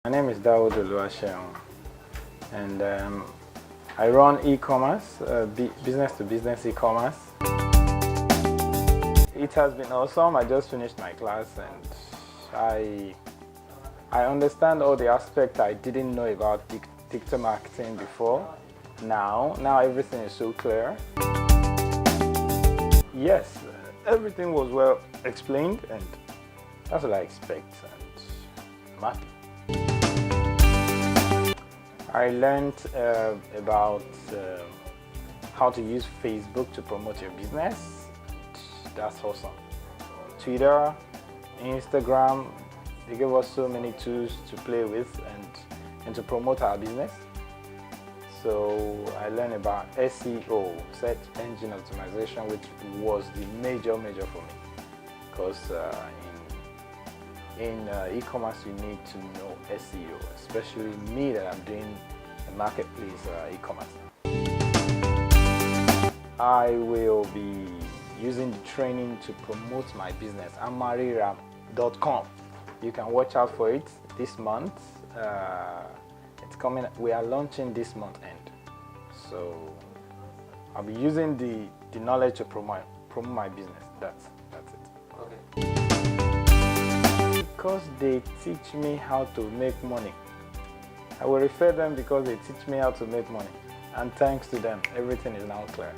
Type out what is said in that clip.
My name is Dawood Oluwaseun, and I run e-commerce, business-to-business e-commerce. It has been awesome. I just finished my class, and I understand all the aspects I didn't know about digital marketing before. Now everything is so clear. Yes, everything was well explained, and that's what I expect, and I'm happy. I learned about how to use Facebook to promote your business. That's awesome. Twitter, Instagram, they gave us so many tools to play with and to promote our business. So I learned about SEO, search engine optimization, which was the major for me, because in e-commerce you need to know SEO, especially me that I'm doing a marketplace e-commerce. I will be using the training to promote my business, amariram.com. You can watch out for it this month. It's coming. We are launching this month end, so I'll be using the knowledge to promote my business. That's it. Okay. Because they teach me how to make money. I will refer them because they teach me how to make money, and thanks to them, everything is now clear.